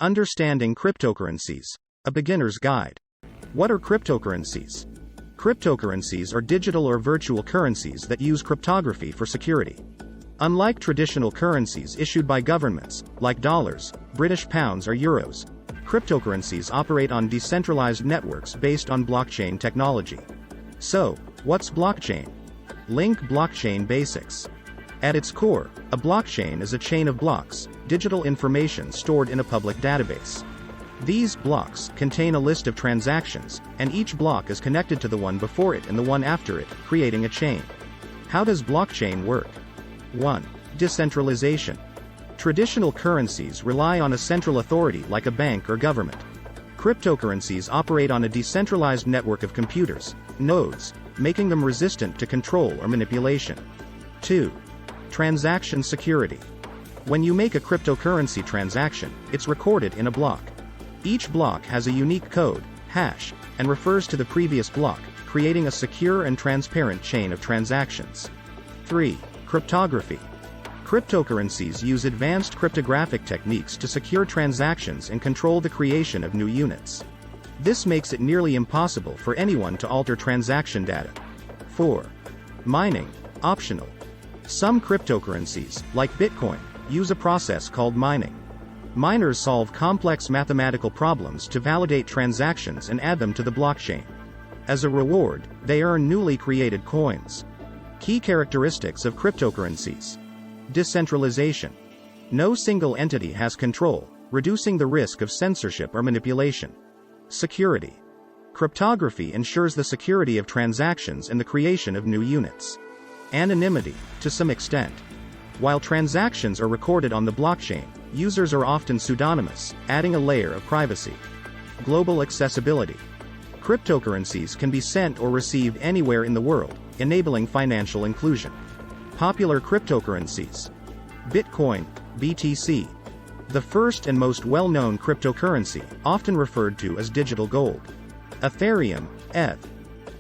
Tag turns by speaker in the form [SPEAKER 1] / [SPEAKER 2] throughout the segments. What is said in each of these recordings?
[SPEAKER 1] Understanding cryptocurrencies. A beginner's guide. What are cryptocurrencies? Cryptocurrencies are digital or virtual currencies that use cryptography for security. Unlike traditional currencies issued by governments, like dollars, British pounds or euros, cryptocurrencies operate on decentralized networks based on blockchain technology. So, what's blockchain? Link blockchain basics. At its core, a blockchain is a chain of blocks, digital information stored in a public database. These blocks contain a list of transactions, and each block is connected to the one before it and the one after it, creating a chain. How does blockchain work? 1. Decentralization. Traditional currencies rely on a central authority like a bank or government. Cryptocurrencies operate on a decentralized network of computers, nodes, making them resistant to control or manipulation. 2. Transaction security. When you make a cryptocurrency transaction, it's recorded in a block. Each block has a unique code, hash, and refers to the previous block, creating a secure and transparent chain of transactions. 3. Cryptography. Cryptocurrencies use advanced cryptographic techniques to secure transactions and control the creation of new units. This makes it nearly impossible for anyone to alter transaction data. 4. Mining. Optional. Some cryptocurrencies, like Bitcoin, use a process called mining. Miners solve complex mathematical problems to validate transactions and add them to the blockchain. As a reward, they earn newly created coins. Key characteristics of cryptocurrencies. Decentralization. No single entity has control, reducing the risk of censorship or manipulation. Security. Cryptography ensures the security of transactions and the creation of new units. Anonymity, to some extent. While transactions are recorded on the blockchain, users are often pseudonymous, adding a layer of privacy. Global accessibility. Cryptocurrencies can be sent or received anywhere in the world, enabling financial inclusion. Popular cryptocurrencies. Bitcoin, BTC. The first and most well-known cryptocurrency, often referred to as digital gold. Ethereum, ETH.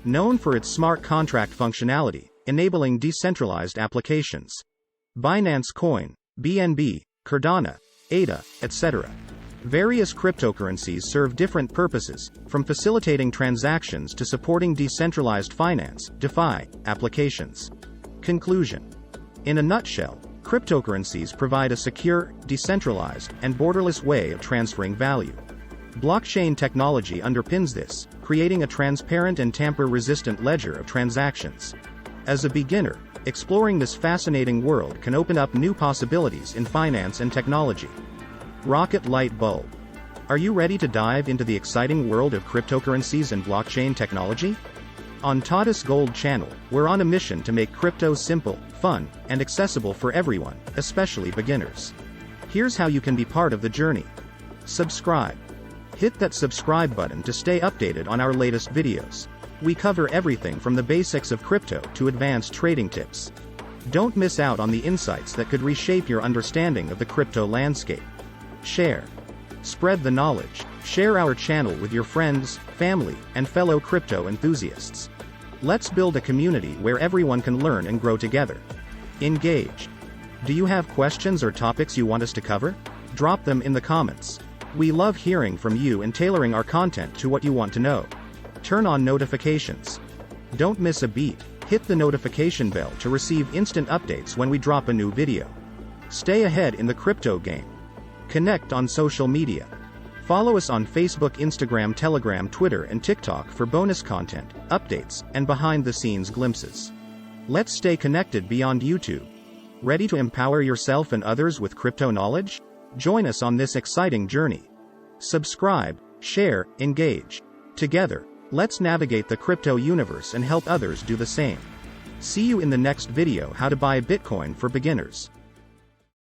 [SPEAKER 1] Known for its smart contract functionality, enabling decentralized applications. Binance Coin, BNB, Cardano, ADA, etc. Various cryptocurrencies serve different purposes, from facilitating transactions to supporting decentralized finance, DeFi, applications. Conclusion. In a nutshell, cryptocurrencies provide a secure, decentralized, and borderless way of transferring value. Blockchain technology underpins this, creating a transparent and tamper-resistant ledger of transactions. As a beginner, exploring this fascinating world can open up new possibilities in finance and technology. Rocket light bulb. Are you ready to dive into the exciting world of cryptocurrencies and blockchain technology? On Tadas Gold Channel, we're on a mission to make crypto simple, fun, and accessible for everyone, especially beginners. Here's how you can be part of the journey. Subscribe. Hit that subscribe button to stay updated on our latest videos. We cover everything from the basics of crypto to advanced trading tips. Don't miss out on the insights that could reshape your understanding of the crypto landscape. Share. Spread the knowledge. Share our channel with your friends, family, and fellow crypto enthusiasts. Let's build a community where everyone can learn and grow together. Engage. Do you have questions or topics you want us to cover? Drop them in the comments. We love hearing from you and tailoring our content to what you want to know. Turn on notifications. Don't miss a beat. Hit the notification bell to receive instant updates when we drop a new video. Stay ahead in the crypto game. Connect on social media. Follow us on Facebook, Instagram, Telegram, Twitter, and TikTok for bonus content, updates, and behind-the-scenes glimpses. Let's stay connected beyond YouTube. Ready to empower yourself and others with crypto knowledge? Join us on this exciting journey. Subscribe, share, engage. Together, let's navigate the crypto universe and help others do the same. See you in the next video: how to buy Bitcoin for beginners.